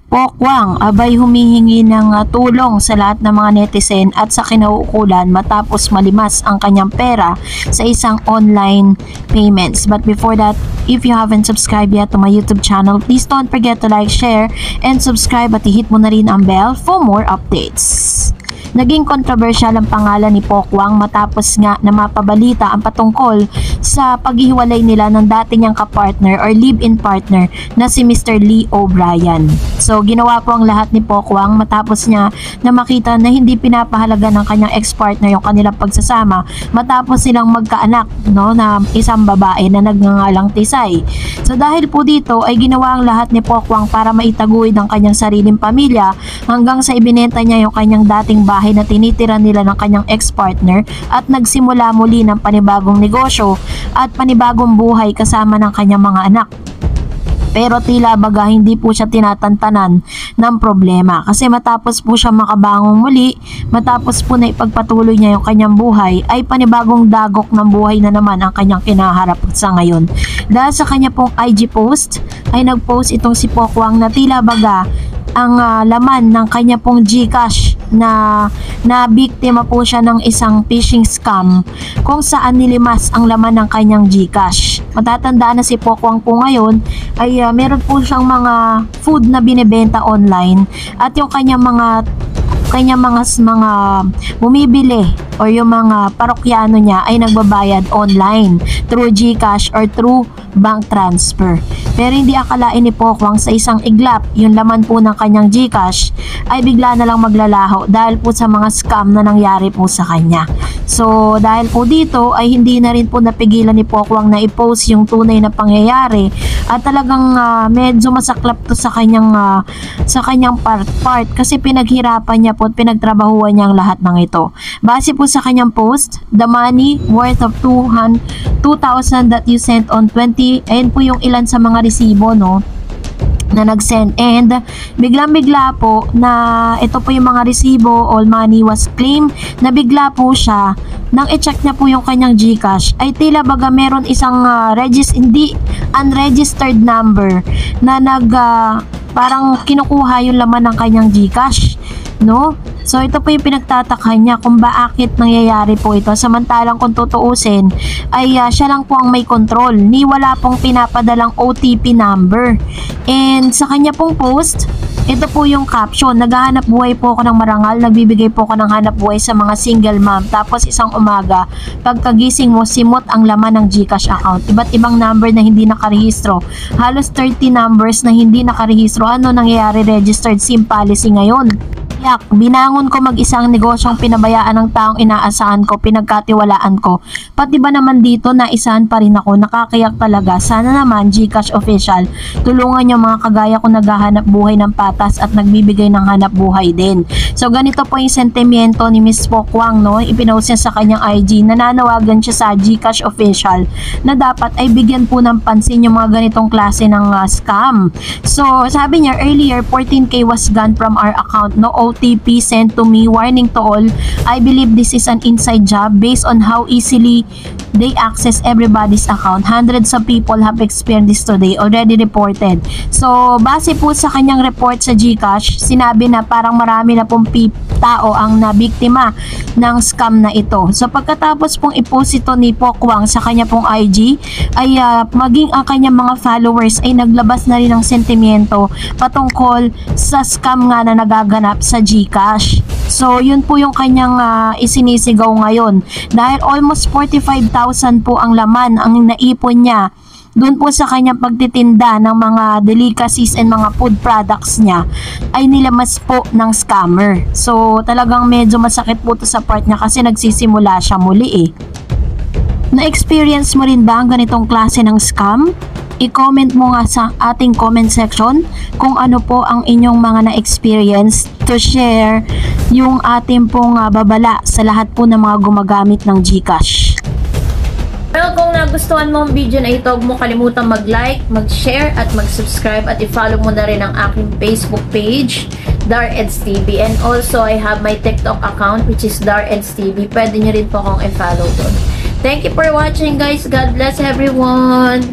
Pokwang abay humihingi ng tulong sa lahat ng mga netizen at sa kinauukulan matapos malimas ang kanyang pera sa isang online payments. But before that, if you haven't subscribed yet to my YouTube channel, please don't forget to like, share, and subscribe at i-hit mo na rin ang bell for more updates. Naging kontrobersyal ang pangalan ni Pokwang matapos nga na mapabalita ang patungkol sa paghihiwalay nila ng dati niyang kapartner or live-in partner na si Mr. Lee O'Brien. So ginawa po ang lahat ni Pokwang matapos niya na makita na hindi pinapahalaga ng kanyang ex-partner yung kanilang pagsasama matapos silang magkaanak, no, na isang babae na nagngangalang Tisay. So dahil po dito ay ginawa ang lahat ni Pokwang para maitaguyod ang kanyang sariling pamilya hanggang sa ibinenta niya yung kanyang dating bahay na tinitira nila ng kanyang ex-partner at nagsimula muli ng panibagong negosyo at panibagong buhay kasama ng kanyang mga anak. Pero tila baga hindi po siya tinatantanan ng problema kasi matapos po siya makabangong muli, matapos po na ipagpatuloy niya yung kanyang buhay, ay panibagong dagok ng buhay na naman ang kanyang kinaharap sa ngayon. Dahil sa kanya pong IG post ay nagpost itong si Pokwang na tila baga ang laman ng kanya pong GCash na biktima po siya ng isang phishing scam kung saan nilimas ang laman ng kanyang GCash. Matatandaan na si Pokwang po ngayon ay meron po siyang mga food na binebenta online at yung kanyang mga bumibili o yung mga parokyano niya ay nagbabayad online through GCash or through bank transfer. Pero hindi akalain ni Pokwang sa isang iglap yung laman po ng kanyang GCash ay bigla na lang maglalaho dahil po sa mga scam na nangyari po sa kanya. So dahil po dito ay hindi na rin po napigilan ni Pokwang na i-post yung tunay na pangyayari at talagang medyo masaklap to sa kanyang part kasi pinaghirapan niya po at pinagtrabahuan niya ang lahat ng ito. Base po sa kanyang post, the money worth of 2,000 that you sent on 20, ayun po yung ilan sa mga resibo, no, na nag-send, and biglang-bigla po na ito po yung mga resibo, all money was claimed, na bigla po siya nang i-check niya po yung kanyang GCash ay tila baga meron isang unregistered number na parang kinukuha yung laman ng kanyang GCash, no? So ito po yung pinagtatakhan niya kung bakit nangyayari po ito, samantalang kung tutuusin ay siya lang po ang may control, ni wala pong pinapadalang OTP number. And sa kanya pong post, ito po yung caption, naghahanap buhay po ako ng marangal, nagbibigay po ako ng hanap buhay sa mga single mom. Tapos isang umaga, pagkagising mo, simot ang laman ng GCash account. Iba't ibang number na hindi nakarehistro. Halos 30 numbers na hindi nakarehistro. Ano nangyayari? Registered SIM policy ngayon. Yak, binangon ko mag-isang negosyong pinabayaan ng taong inaasahan ko, pinagkatiwalaan ko. Pati ba naman dito naisahan pa rin ako, nakakayak talaga. Sana naman GCash official, tulungan niyo mga kagaya ko naghahanap buhay ng patas at nagbibigay ng hanap buhay din. So ganito po yung sentimiento ni Miss Pokwang, no? Ipinost niya sa kanyang IG, nananawagan siya sa GCash official na dapat ay bigyan po ng pansin yung mga ganitong klase ng scam. So sabi niya earlier, 14K was gone from our account, no OTP sent to me, warning to all. I believe this is an inside job based on how easily they access everybody's account. Hundreds of people have experienced this today, already reported. So base po sa kanyang report sa GCash, sinabi na parang marami na pong tao ang nabiktima ng scam na ito. So pagkatapos pong i-post ito ni Pokwang sa kanya pong IG, ay maging ang kanyang mga followers ay naglabas na rin ng sentimiento patungkol sa scam nga na nagaganap sa GCash. So yun po yung kanyang isinisigaw ngayon dahil almost 45,000 po ang laman ang naipon niya doon po sa kanyang pagtitinda ng mga delicacies and mga food products niya ay nilamas po ng scammer. So talagang medyo masakit po to sa part niya kasi nagsisimula siya muli eh. Na-experience mo rin ba ang ganitong klase ng scam? I-comment mo nga sa ating comment section kung ano po ang inyong mga na-experience to share yung ating pong babala sa lahat po ng mga gumagamit ng GCash. Well, kung nagustuhan mo ang video na ito, huwag mo kalimutan mag-like, mag-share, at mag-subscribe, at i-follow mo na rin ang aking Facebook page, DarEdsTV. And also, I have my TikTok account, which is DarEdsTV. Pwede nyo rin po akong i-follow doon. Thank you for watching, guys. God bless everyone!